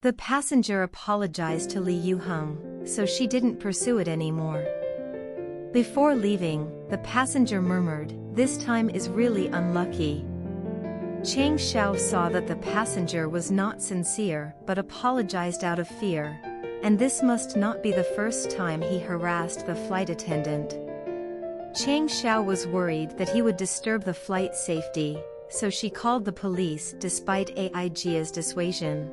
The passenger apologized to Li Yuheng, so she didn't pursue it anymore. Before leaving, the passenger murmured, "This time is really unlucky." Cheng Xiao saw that the passenger was not sincere but apologized out of fear, and this must not be the first time he harassed the flight attendant. Cheng Xiao was worried that he would disturb the flight safety, so she called the police despite Aijia's dissuasion.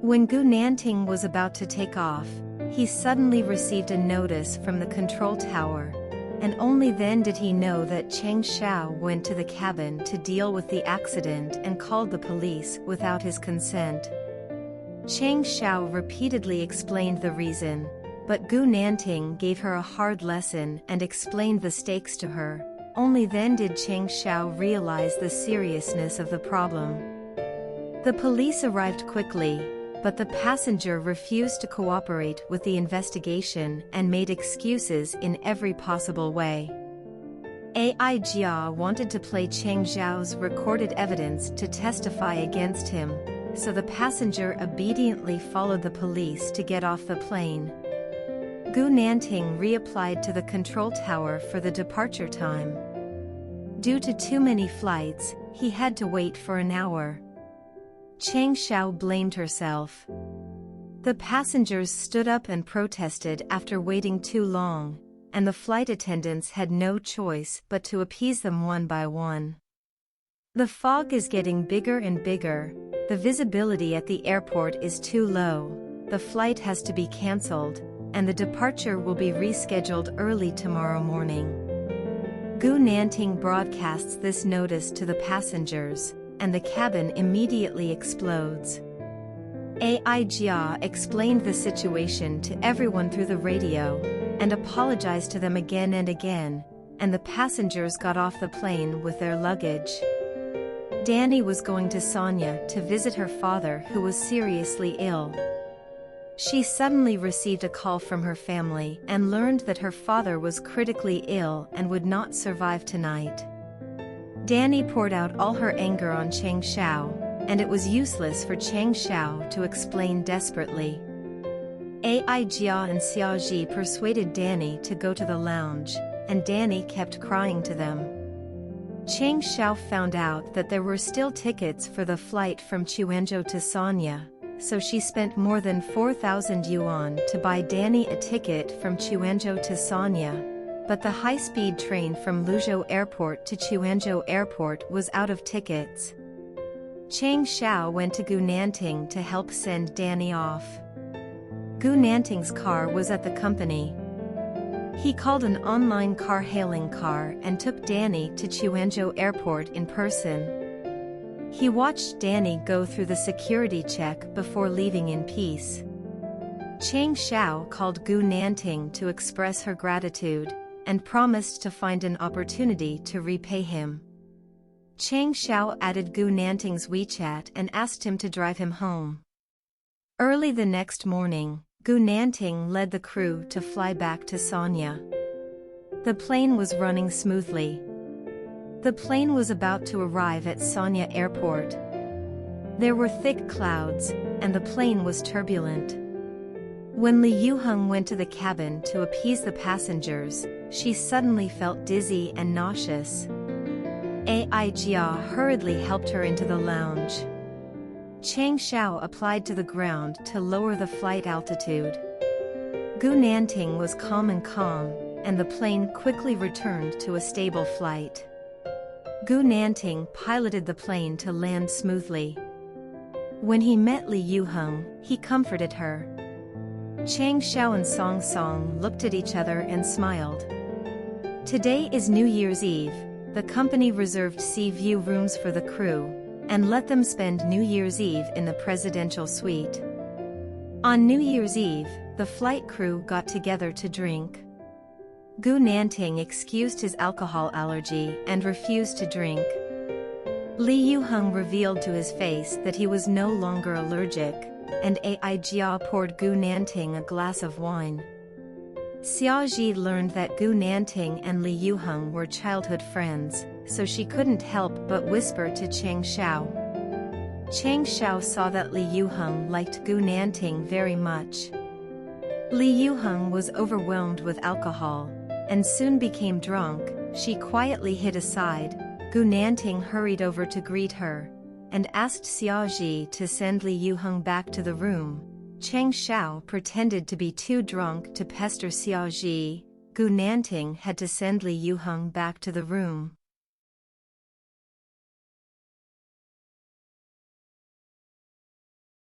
When Gu Nanting was about to take off, he suddenly received a notice from the control tower, and only then did he know that Cheng Xiao went to the cabin to deal with the accident and called the police without his consent. Cheng Xiao repeatedly explained the reason, but Gu Nanting gave her a hard lesson and explained the stakes to her. Only then did Cheng Xiao realize the seriousness of the problem. The police arrived quickly, but the passenger refused to cooperate with the investigation and made excuses in every possible way. Aijia wanted to play Cheng Xiao's recorded evidence to testify against him, so the passenger obediently followed the police to get off the plane. Gu Nanting reapplied to the control tower for the departure time. Due to too many flights, he had to wait for an hour. Cheng Xiao blamed herself. The passengers stood up and protested after waiting too long, and the flight attendants had no choice but to appease them one by one. The fog is getting bigger and bigger, the visibility at the airport is too low, the flight has to be cancelled, and the departure will be rescheduled early tomorrow morning. Gu Nanting broadcasts this notice to the passengers, and the cabin immediately explodes. Aijia explained the situation to everyone through the radio, and apologized to them again and again, and the passengers got off the plane with their luggage. Danny was going to Sonia to visit her father who was seriously ill. She suddenly received a call from her family and learned that her father was critically ill and would not survive tonight. Danny poured out all her anger on Cheng Xiao, and it was useless for Cheng Xiao to explain desperately. Aijia and Xiaoji persuaded Danny to go to the lounge, and Danny kept crying to them. Cheng Xiao found out that there were still tickets for the flight from Quanzhou to Sanya, so she spent more than 4,000 yuan to buy Danny a ticket from Quanzhou to Sanya. But the high-speed train from Luzhou Airport to Quanzhou Airport was out of tickets. Cheng Xiao went to Gu Nanting to help send Danny off. Gu Nanting's car was at the company. He called an online car-hailing car and took Danny to Quanzhou Airport in person. He watched Danny go through the security check before leaving in peace. Cheng Xiao called Gu Nanting to express her gratitude, and promised to find an opportunity to repay him. Cheng Xiao added Gu Nanting's WeChat and asked him to drive him home. Early the next morning, Gu Nanting led the crew to fly back to Sanya. The plane was running smoothly. The plane was about to arrive at Sanya Airport. There were thick clouds, and the plane was turbulent. When Li Yuheng went to the cabin to appease the passengers, she suddenly felt dizzy and nauseous. Aijia hurriedly helped her into the lounge. Cheng Xiao applied to the ground to lower the flight altitude. Gu Nanting was calm, and the plane quickly returned to a stable flight. Gu Nanting piloted the plane to land smoothly. When he met Li Yuheng, he comforted her. Cheng Xiao and Song Song looked at each other and smiled. Today is New Year's Eve. The company reserved sea view rooms for the crew, and let them spend New Year's Eve in the presidential suite. On New Year's Eve, the flight crew got together to drink. Gu Nanting excused his alcohol allergy and refused to drink. Li Yuheng revealed to his face that he was no longer allergic, and Aijia poured Gu Nanting a glass of wine. Xiaoji learned that Gu Nanting and Li Yuheng were childhood friends, so she couldn't help but whisper to Cheng Xiao. Cheng Xiao saw that Li Yuheng liked Gu Nanting very much. Li Yuheng was overwhelmed with alcohol, and soon became drunk. She quietly hid aside. Gu Nanting hurried over to greet her, and asked Xiaozhi to send Li Yuheng back to the room. Cheng Xiao pretended to be too drunk to pester Xiaozhi. Gu Nanting had to send Li Yuheng back to the room.